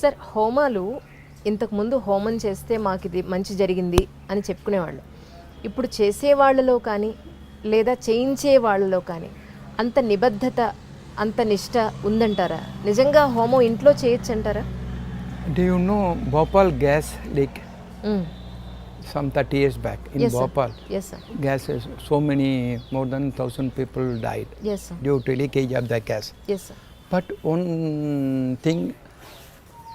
Sir హోమాలు ఇంతకుముందు హోమం చేస్తే మాకు ఇది మంచి జరిగింది అని చెప్పుకునేవాళ్ళు. ఇప్పుడు చేసేవాళ్ళలో కానీ లేదా చేయించే వాళ్ళలో కానీ అంత నిబద్ధత అంత నిష్ట ఉందంటారా? నిజంగా హోమం ఇంట్లో చేయొచ్చు అంటారా? Do you know Bhopal gas leak? Mm. Some 30 years back in Yes, sir. Bhopal. Yes, sir. Gas is so many, more than 1,000 people died Yes, sir. due to leakage of the gas. Yes, sir. But one thing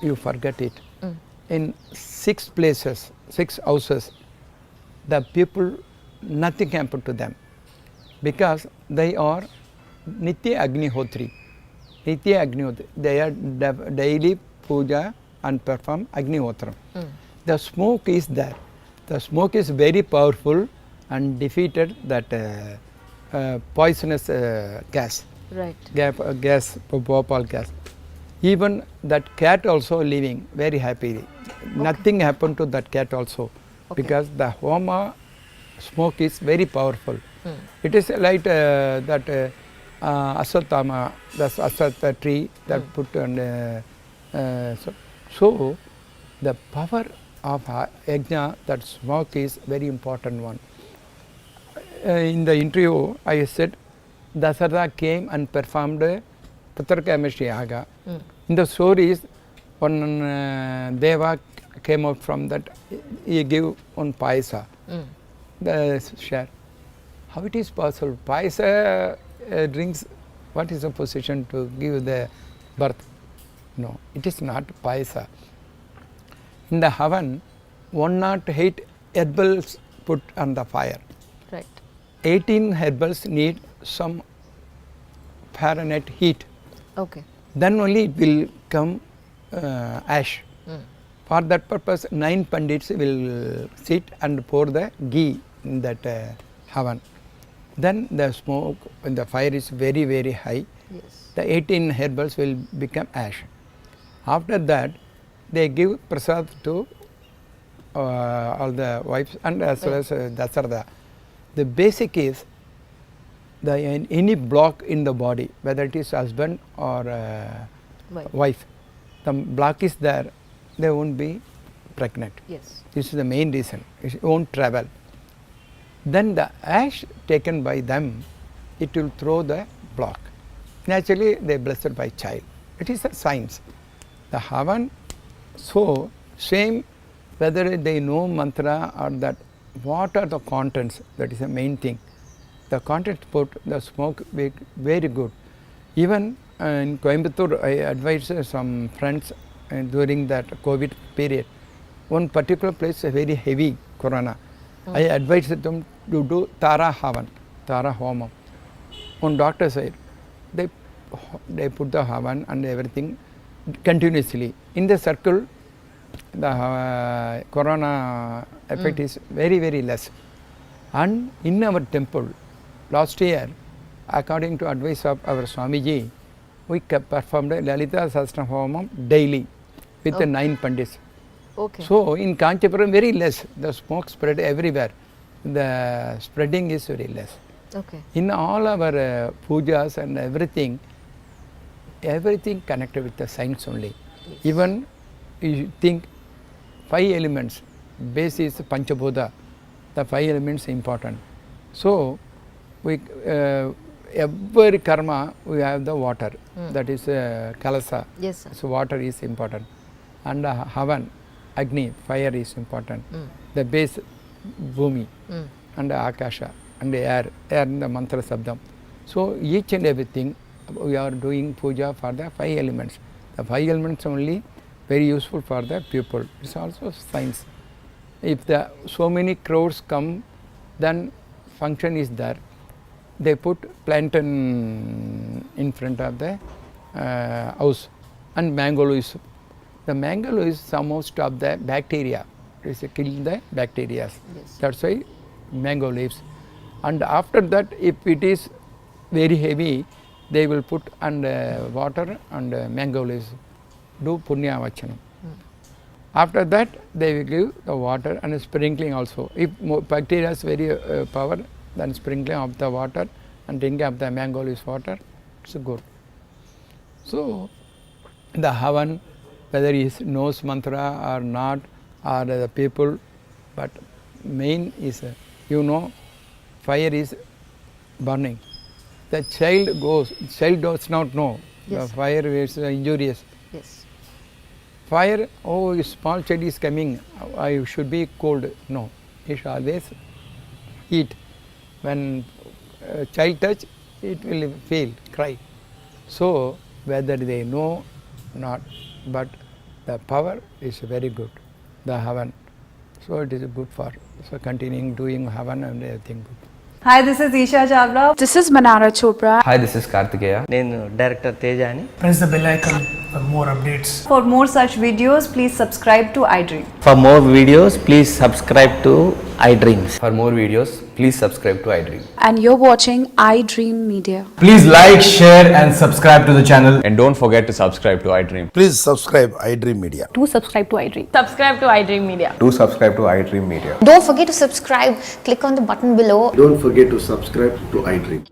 you forget it. Mm. In 6 places, 6 houses, the people, nothing happened to them because they are Nitya Agnihotri. Nitya Agnihotri. They are daily puja and perform Agnihotram. Mm. The smoke is there. The smoke is very powerful and defeated that poisonous gas. Right. Gas, Bhopal gas. Even that cat also living very happily. Nothing happened to that cat also because the homa smoke is very powerful. Mm. It is like that asatama, the asatha tree that put on. So the power of yajna, that smoke is very important one. In the interview I said Dasarada came and performed Patarkameshri Yaga. Mm. In the stories, one Deva came out from that, he gave one paisa, Mm. the share. How it is possible? Paisa drinks, what is the position to give the birth? No, it is not paisa. In the oven, 108 herbals put on the fire. Right. 18 herbals need some Fahrenheit heat. Okay. Then only it will come ash. Mm. For that purpose, 9 pandits will sit and pour the ghee in that oven. Then the smoke, when the fire is very, very high, Yes. the 18 herbals will become ash. After that, they give prasad to all the wives and as well as Dasarada. The basic is the any block in the body, whether it is husband or Right. wife, the block is there, they won't be pregnant. Yes. This is the main reason. It won't travel. Then the ash taken by them, it will throw the block. Naturally, they are blessed by child. It is a science. The Havan, so same whether they know mantra or that, what are the contents, that is the main thing. The contents put the smoke very good. Even in Coimbatore, I advised some friends during that COVID period. One particular place is very heavy corona. I advised them to do Tara Havan, Tara Homam. One doctor said they put the Havan and everything continuously. In the circle, the corona effect is very, very less. And in our temple, last year, according to advice of our Swamiji, we performed Lalita Sahasra Homam daily with the 9 pandits. Okay. So in Kanchipuram, very less. The smoke spread everywhere. The spreading is very less. Okay. In all our pujas and everything connected with the science only. Yes. Even you think 5 elements, base is Panchabhuta, the 5 elements important. So we every karma we have the water, that is kalasa. Yes, sir. So water is important. And Havan, Agni, fire is important. Mm. The base, Bhumi, Mm. and Akasha, and the air and the mantra sabdam. So each and everything we are doing puja for the 5 elements. The 5 elements only very useful for the people. It's also science. If the so many crowds come, then function is there. They put plantain in front of the house and mango leaves. The mango leaves somehow stop the bacteria. It is kill the bacteria. Yes. That's why mango leaves. And after that, if it is very heavy, they will put and water and mango leaves. Do punya vachanam. After that, they will give the water and sprinkling also. If bacteria is very power, then sprinkling of the water and drinking of the mango leaves water, it's good. So the Havan whether he knows mantra or not, or the people, but main is, fire is burning. The child does not know Yes. the fire is injurious. Yes. Fire, oh, a small child is coming, I should be cold. No, it should always heat. When a child touch, it will feel, cry. So, whether they know not, but the power is very good, the heaven. So, it is good for continuing doing heaven and everything good. Hi, this is Isha Chawla. This is Manara Chopra. Hi, this is Kartikeya. నేను director Teja అని. Press the bell icon for more updates. For more such videos, please subscribe to iDream. For more videos, please subscribe to iDreams. For more videos, please subscribe to iDream. And you're watching iDream Media. Please like, share and subscribe to the channel. And don't forget to subscribe to iDream. Please subscribe iDream Media. Do subscribe to iDream. Subscribe to iDream Media. Do subscribe to iDream Media. Don't forget to subscribe. Click on the button below. Don't forget to subscribe to iDream.